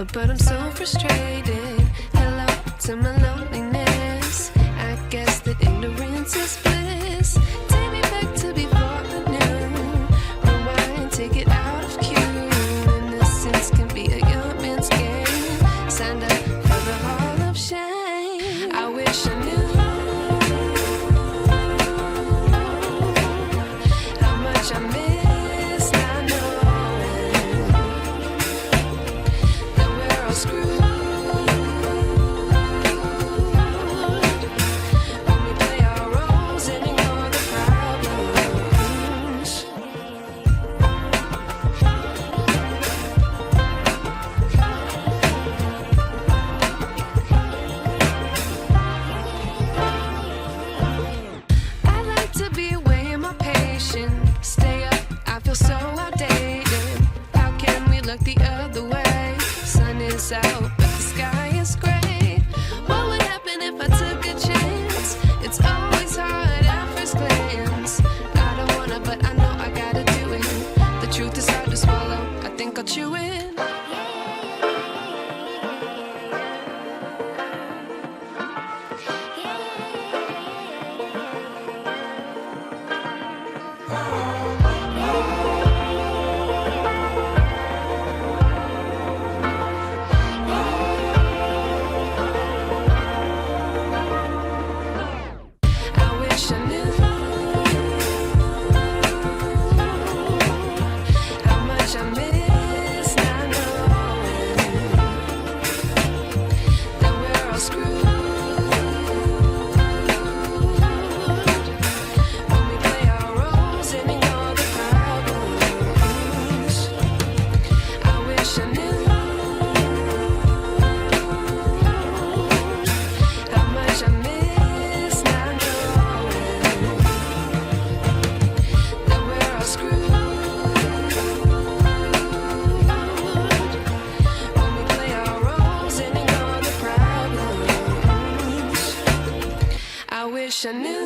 but I'm so frustrated. Hello to my loneliness. I guess that ignorance is bliss. Take me back to before I knew. Rewind, take it out of cue. Innocence can be a young man's game. Signed up for the hall of shame. I wish I knew how much I miss not knowing that we're all screwed. When we play our roles and ignore the problems. I like to be away in my patience. Stay up, I feel so outdated. How can we look the other way? Sun is out, but the sky is gray. What would happen if I took a chance? It's always hard at first glance. I don't wanna, but I know I gotta do it. The truth is hard to swallow, I think I'll chew it. I wish I knew how much I miss not knowing that we're all screwed. When we play our roles and ignore the problems. I wish I knew how much I miss not knowing that we're all screwed. When we play our roles and ignore the problems. I wish I knew.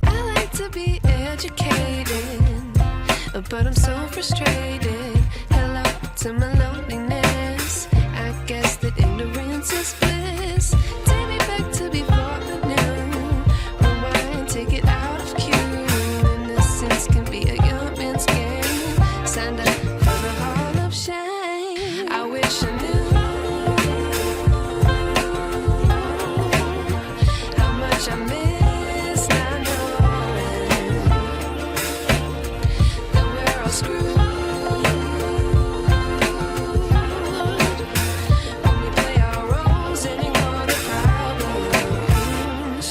I like to be educated, but I'm so frustrated. Hello to my loneliness. I guess that ignorance is bliss. Take me back to before I knew. Rewind, take it out of cue. Innocence can be a young man's game. Signed up for the hall of shame. I wish I knew how much I miss not knowing that we're all screwed. When we play our roles and ignore the problems.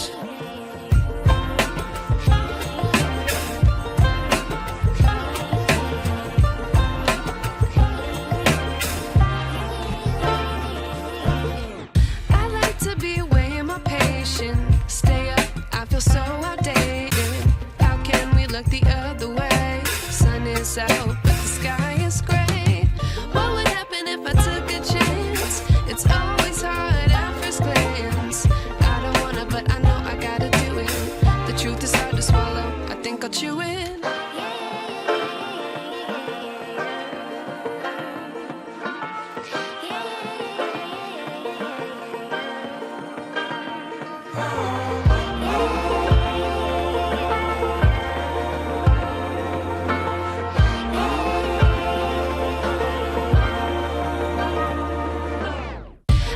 I like to be away in my patience. Stay up, I feel so outdated. How can we look the other way? Sun is out, but the sky is gray. What would happen if I took a chance? It's always hard at first glance. I don't wanna, but I know I gotta do it. The truth is hard to swallow, I think I'll chew it.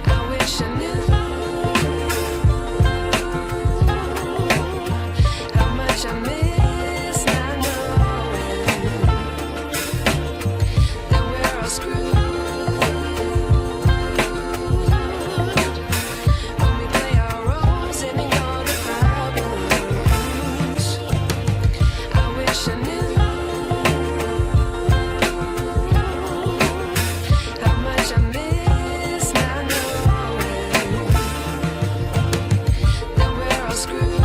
I wish I knew how much I miss not knowing that we're all screwed. When we play our roles and ignore the problems. I wish I knew how much I miss not knowing that we're all screwed.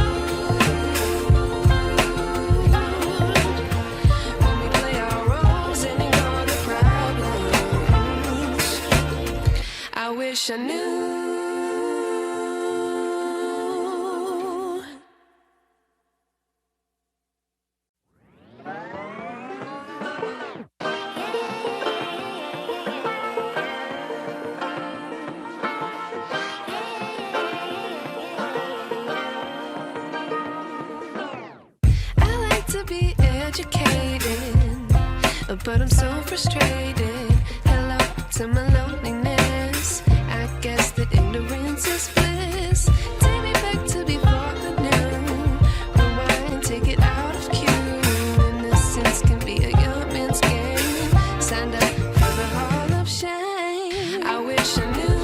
wish I knew. I like to be educated, but I'm so frustrated. Hello to my loneliness. I guess that ignorance is bliss. Take me back to before I knew. Rewind, take it out of cue. Innocence can be a young man's game. Signed up for the hall of shame. I wish I knew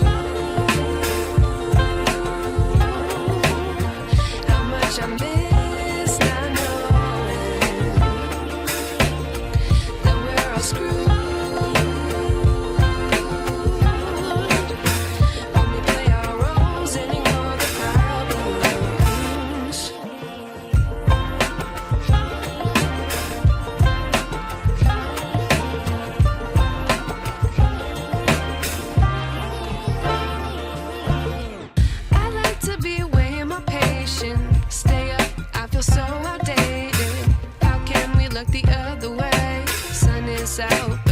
how much I missed. I know that we're all screwed. Stay up, I feel so outdated. How can we look the other way? Sun is out.